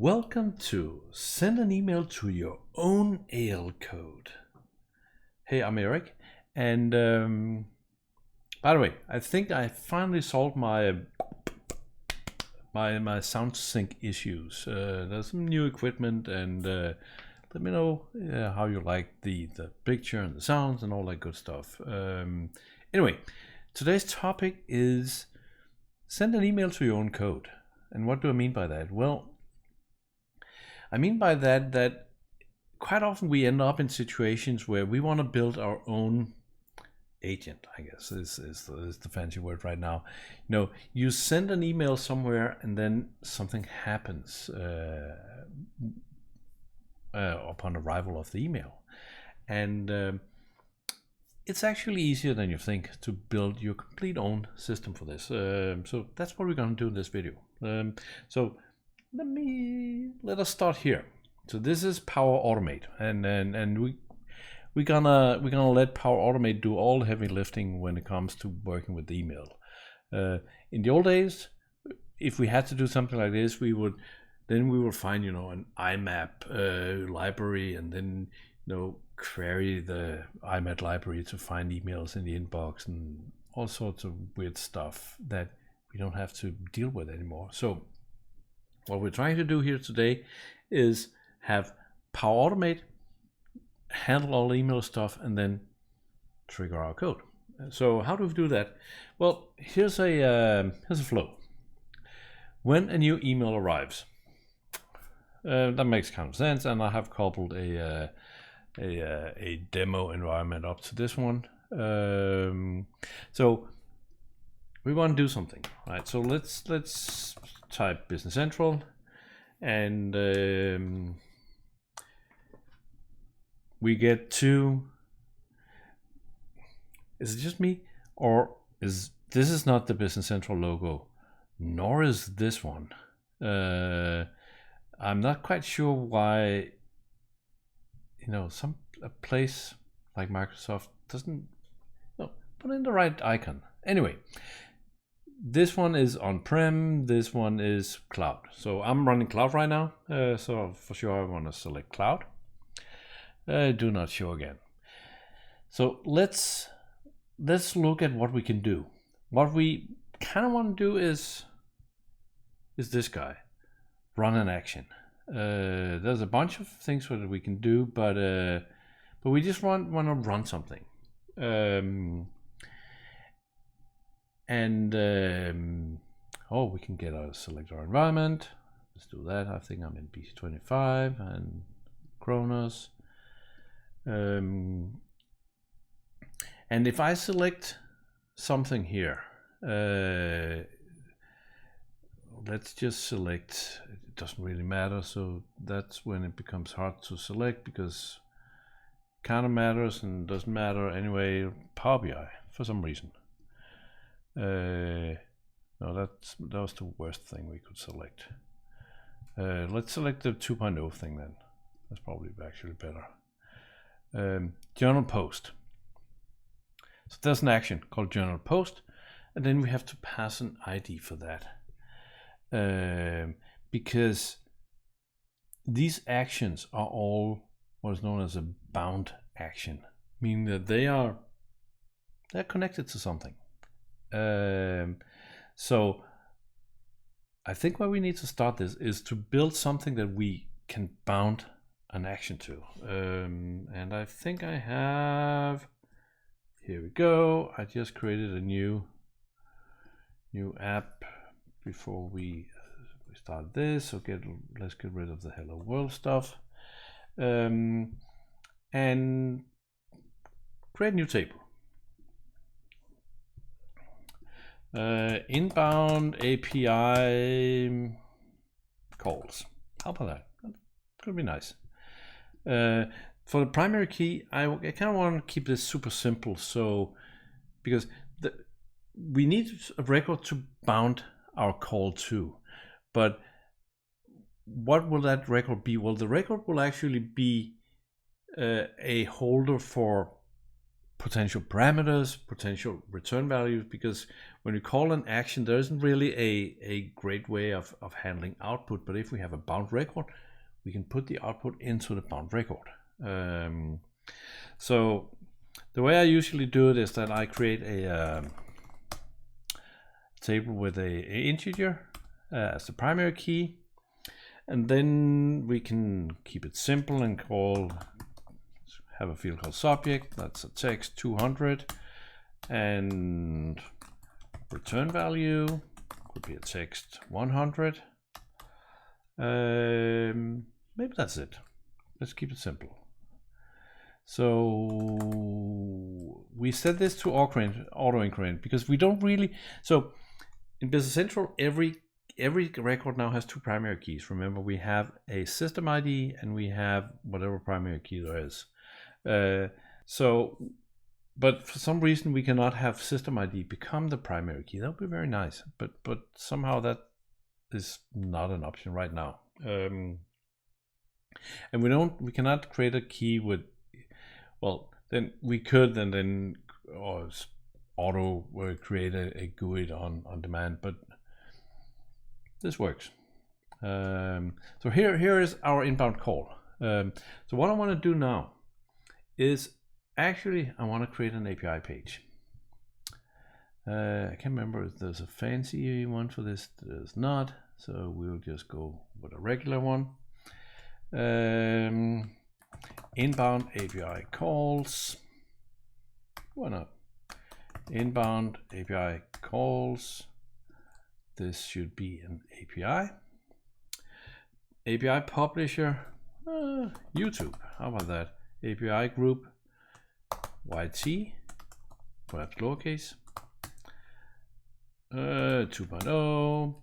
Welcome to Send an Email to Your Own AL Code. Hey, I'm Eric, and by the way, I think I finally solved my sound sync issues. There's some new equipment, and let me know how you like the picture and the sounds and all that good stuff. Anyway, today's topic is send an email to your own code. And what do I mean by that? Well, I mean by that quite often we end up in situations where we want to build our own agent, I guess is the fancy word right now. You know, you send an email somewhere and then something happens upon arrival of the email. And it's actually easier than you think to build your complete own system for this. So that's what we're going to do in this video. So let us start here. So this is Power Automate, and we're gonna let Power Automate do all the heavy lifting when it comes to working with email. In the old days, if we had to do something like this, we would find an IMAP library, and then query the IMAP library to find emails in the inbox and all sorts of weird stuff that we don't have to deal with anymore. So what we're trying to do here today is have Power Automate handle all the email stuff and then trigger our code. So how do we do that? Well, here's a flow. When a new email arrives, that makes kind of sense, and I have coupled a demo environment up to this one. So we want to do something, right? So let's type Business Central, and we get to, is it just me, or this is not the Business Central logo, nor is this one. I'm not quite sure why a place like Microsoft doesn't put in the right icon. Anyway, this one is on-prem, this one is cloud. So I'm running cloud right now, so for sure I want to select cloud. Do not show again. So let's look at what we can do. What we kind of want to do is this guy, run an action. There's a bunch of things that we can do, but we just want to run something. We can get our select our environment. Let's do that. I think I'm in BC25 and Kronos. And if I select something here, let's just select, it doesn't really matter, so that's when it becomes hard to select, because kind of matters and doesn't matter anyway. Power BI for some reason. No, that was the worst thing we could select. Let's select the 2.0 thing then. That's probably actually better. Journal post. So there's an action called journal post, and then we have to pass an ID for that. Because these actions are all what is known as a bound action, meaning that they're connected to something. So I think where we need to start this is to build something that we can bound an action to. And I think I have, here we go. I just created a new app before we start this. So let's get rid of the hello world stuff, and create a new table. Inbound API calls. How about that? That could be nice. For the primary key, I kind of want to keep this super simple. So because we need a record to bound our call to, but what will that record be? Well, the record will actually be a holder for potential parameters, potential return values, because when you call an action, there isn't really a great way of handling output. But if we have a bound record, we can put the output into the bound record. So the way I usually do it is that I create a table with a integer as the primary key, and then we can keep it simple and have a field called subject. That's a text 200, and return value could be a text 100. Maybe that's it. Let's keep it simple. So we set this to auto increment because we don't really. So in Business Central, every record now has two primary keys. Remember, we have a system ID and we have whatever primary key there is. But for some reason we cannot have system ID become the primary key. That would be very nice, but somehow that is not an option right now. And we cannot create a key with, well, then we could and then auto create a GUID on demand, but this works. So here is our inbound call. So what I want to do now is actually I want to create an API page. I can't remember if there's a fancy one for this. There's not, so we'll just go with a regular one. Inbound API calls. Why not? Inbound API calls. This should be an API. API publisher, YouTube. How about that? API group, YT, perhaps lowercase. 2.0.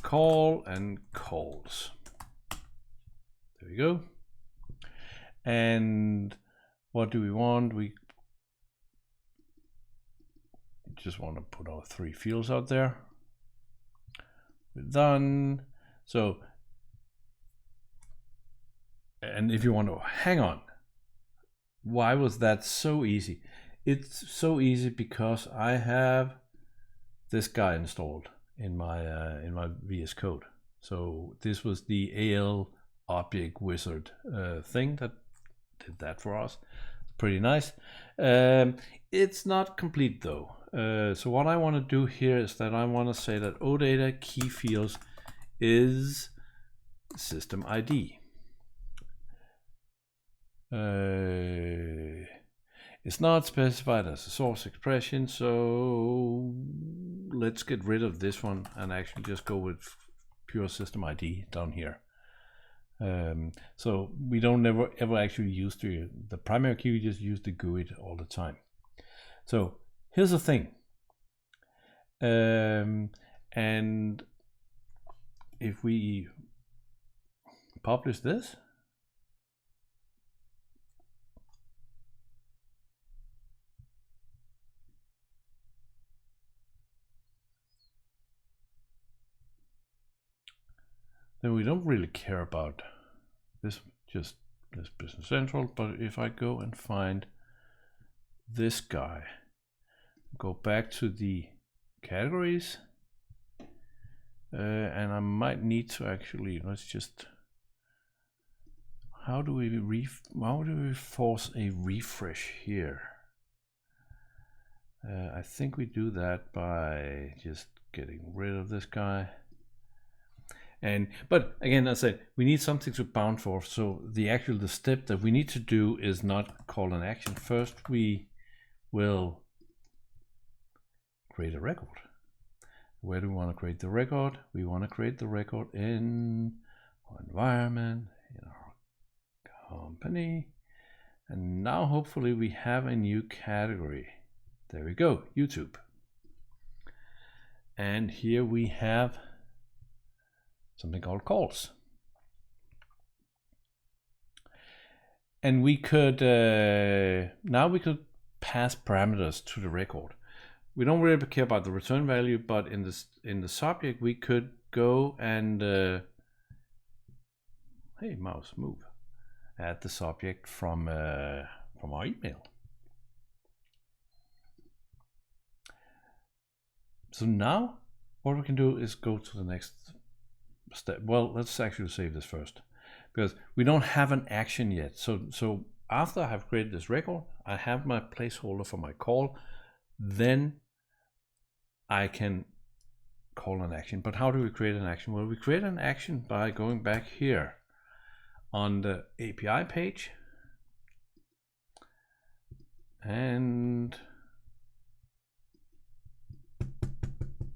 Call and calls. There we go. And what do we want? We just want to put our 3 fields out there. We're done. So, and if you want to hang on, why was that so easy? It's so easy because I have this guy installed in my VS Code. So this was the AL object wizard thing that did that for us. Pretty nice. It's not complete though. So what I want to do here is that I want to say that OData key fields is system ID. It's not specified as a source expression, so let's get rid of this one and actually just go with pure system ID down here. So we don't ever actually use the primary key, we just use the GUID all the time. So here's the thing. And if we publish this, then we don't really care about this, just this Business Central. But if I go and find this guy, go back to the categories, and I might need to actually, let's just, how do we force a refresh here? I think we do that by just getting rid of this guy. But again, as I said, we need something to bound for. So the step that we need to do is not call an action. First, we will create a record. Where do we want to create the record? We want to create the record in our environment, in our company. And now hopefully we have a new category. There we go, YouTube. And here we have something called calls. And we could, now we could pass parameters to the record. We don't really care about the return value, but in the subject, we could go and, hey, mouse, move. Add the subject from from our email. So now what we can do is go to the next step. Well, let's actually save this first, because we don't have an action yet. So after I have created this record, I have my placeholder for my call, then I can call an action. But how do we create an action? Well, we create an action by going back here on the API page, and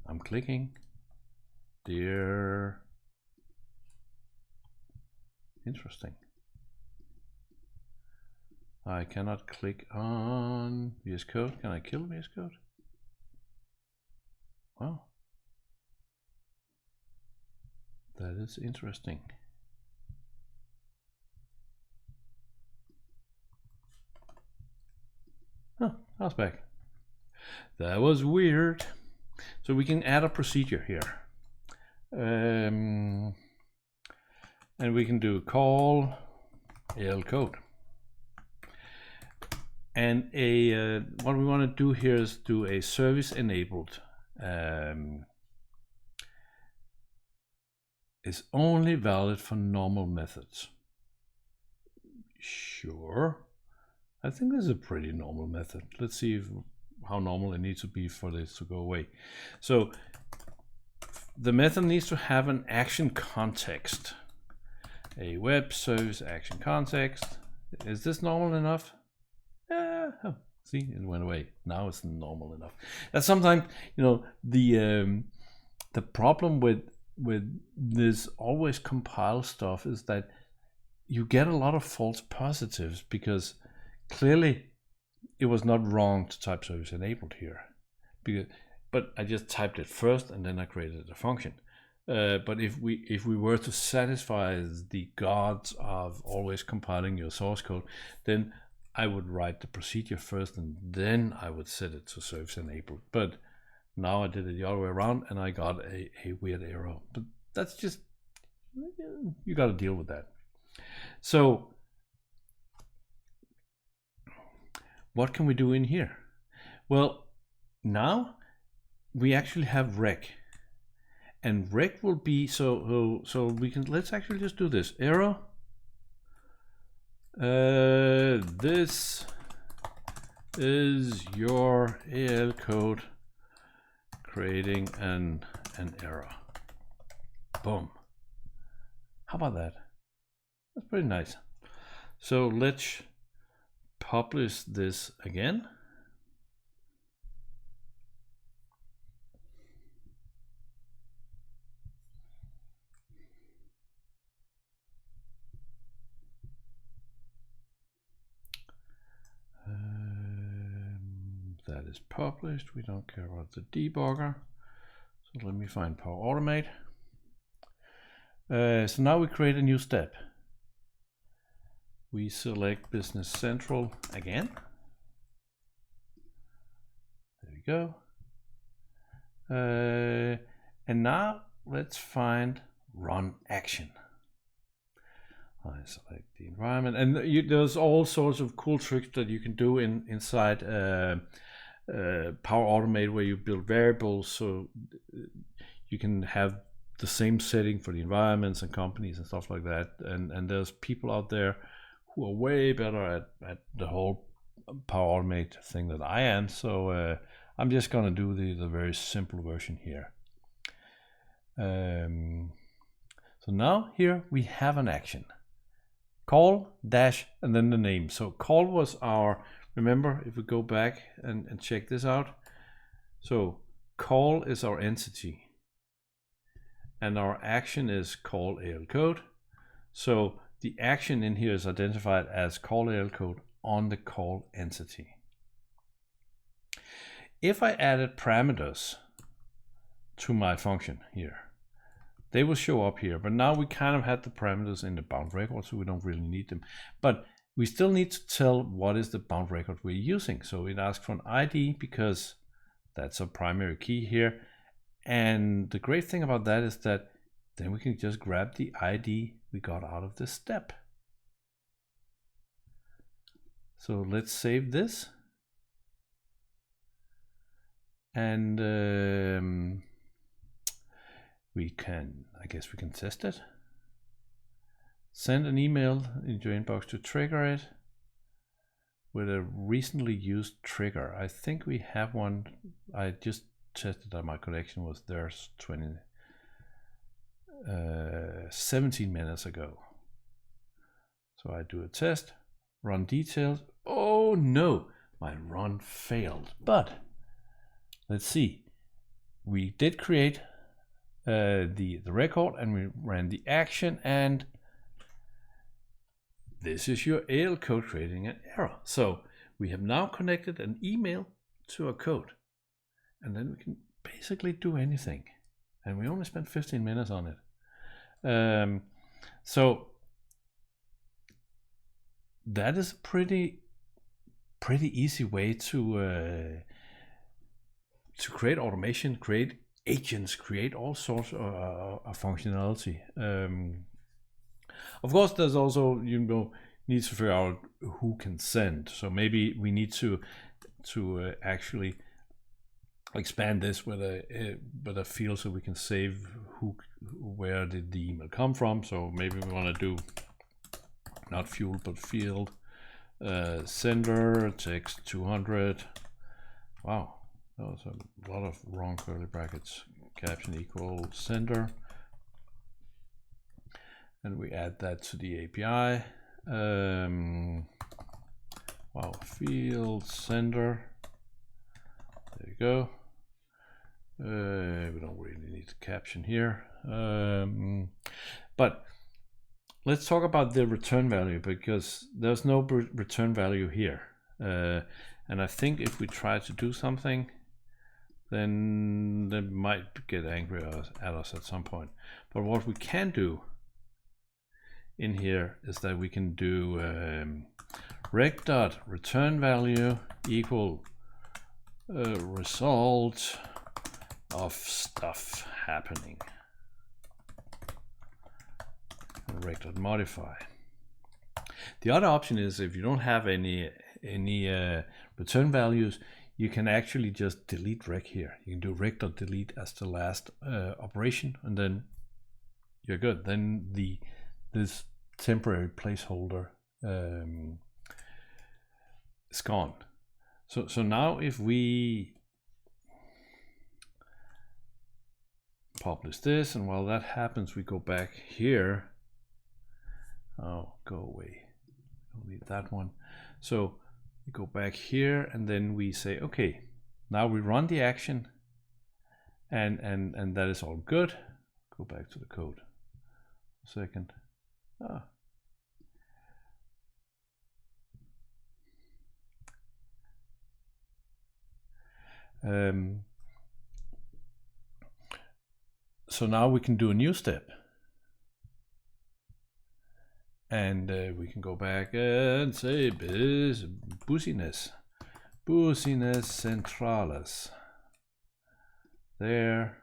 I'm clicking there. Interesting. I cannot click on VS Code. Can I kill VS Code? Wow. That is interesting. Oh, I was back. That was weird. So we can add a procedure here. And we can do call AL code. And what we want to do here is do a service enabled. Is only valid for normal methods. Sure. I think this is a pretty normal method. Let's see how normal it needs to be for this to go away. So the method needs to have an action context. A web service action context. Is this normal enough? Oh, see, it went away. Now it's normal enough. That's sometimes, you know, the problem with this always compile stuff is that you get a lot of false positives, because clearly it was not wrong to type service enabled here, but I just typed it first and then I created a function. But if we were to satisfy the gods of always compiling your source code, then I would write the procedure first and then I would set it to service enabled. But now I did it the other way around and I got a weird error. But that's just, you got to deal with that. So what can we do in here? Well, now we actually have rec, and rec will be so we can, let's actually just do this error. This is your AL code creating an error. Boom. How about that? That's pretty nice. So let's publish this again. That is published. We don't care about the debugger. So let me find Power Automate. So now we create a new step. We select Business Central again. There we go. And now let's find Run Action. I select the environment, and there's all sorts of cool tricks that you can do inside Power Automate, where you build variables so you can have the same setting for the environments and companies and stuff like that. And there's people out there who are way better at the whole Power Automate thing than I am. So I'm just gonna do the very simple version here. So now here we have an action. Call dash and then the name. So call was our, remember, if we go back and check this out. So call is our entity and our action is call AL code. So the action in here is identified as call AL code on the call entity. If I added parameters to my function here, they will show up here, but now we kind of had the parameters in the bound record, so we don't really need them. But we still need to tell what is the bound record we're using. So it asks for an ID because that's a primary key here. And the great thing about that is that then we can just grab the ID we got out of this step. So let's save this. And I guess we can test it. Send an email into your inbox to trigger it with a recently used trigger. I think we have one. I just tested that my connection was there's 17 minutes ago. So I do a test, run details. Oh no, my run failed. But let's see. We did create the record, and we ran the action, and this is your AL code creating an error. So we have now connected an email to a code, and then we can basically do anything. And we only spent 15 minutes on it. So that is a pretty easy way to create automation, create agents, create all sorts of functionality. Of course, there's also, need to figure out who can send. So maybe we need to actually expand this with a field so we can save where did the email come from. So maybe we want to do not fuel but field, sender text 200. Wow, that was a lot of wrong curly brackets. Caption equal sender, and we add that to the API. Wow, field sender. There you go. We don't really need the caption here, but let's talk about the return value, because there's no return value here. And I think if we try to do something, then they might get angry at us at some point. But what we can do in here is that we can do rec.return value equal result of stuff happening. Rec.modify. The other option is, if you don't have any return values, you can actually just delete rec here. You can do rec.delete as the last operation, and then you're good. Then this temporary placeholder is gone. So now if we publish this, and while that happens, we go back here. Oh, go away. Don't need that one. So we go back here, and then we say, okay, now we run the action, and that is all good. Go back to the code. Second. So now we can do a new step. And we can go back and say busyness centralis. There.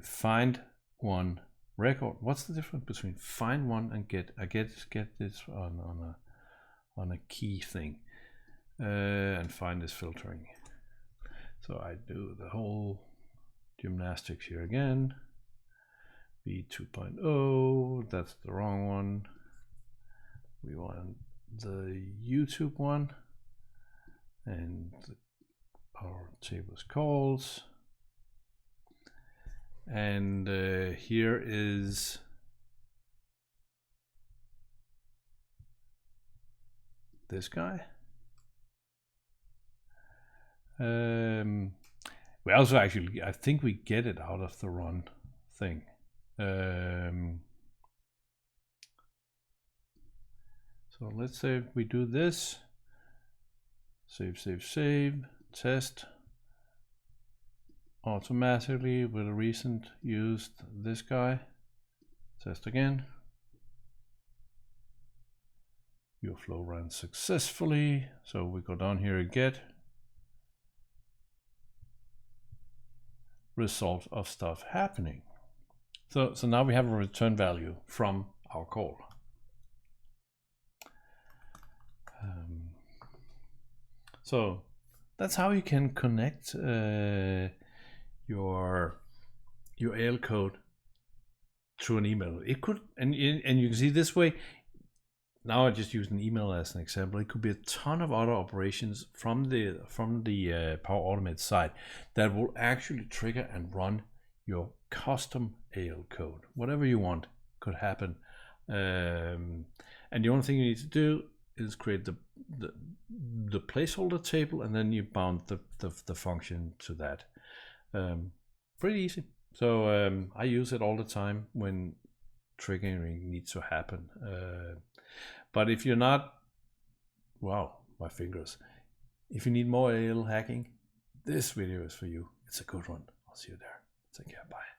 Find one record. What's the difference between find one and get? I get this on a key thing, and find is filtering. So I do the whole gymnastics here again. B 2.0, that's the wrong one. We want the YouTube one, and our table is calls. And here is this guy. We also actually, I think we get it out of the run thing. So let's say we do this, save, test, automatically with a recent used this guy, test again. Your flow ran successfully. So we go down here, get result of stuff happening. So now we have a return value from our call. So that's how you can connect your AL code through an email. It could, and you can see this way. Now I just used an email as an example. It could be a ton of other operations from the Power Automate side that will actually trigger and run your custom AL code. Whatever you want could happen. And the only thing you need to do is create the placeholder table, and then you bound the function to that. Pretty easy. So I use it all the time when triggering needs to happen. But if you're not, wow, my fingers. If you need more AL hacking, this video is for you. It's a good one. I'll see you there. Take care. Bye.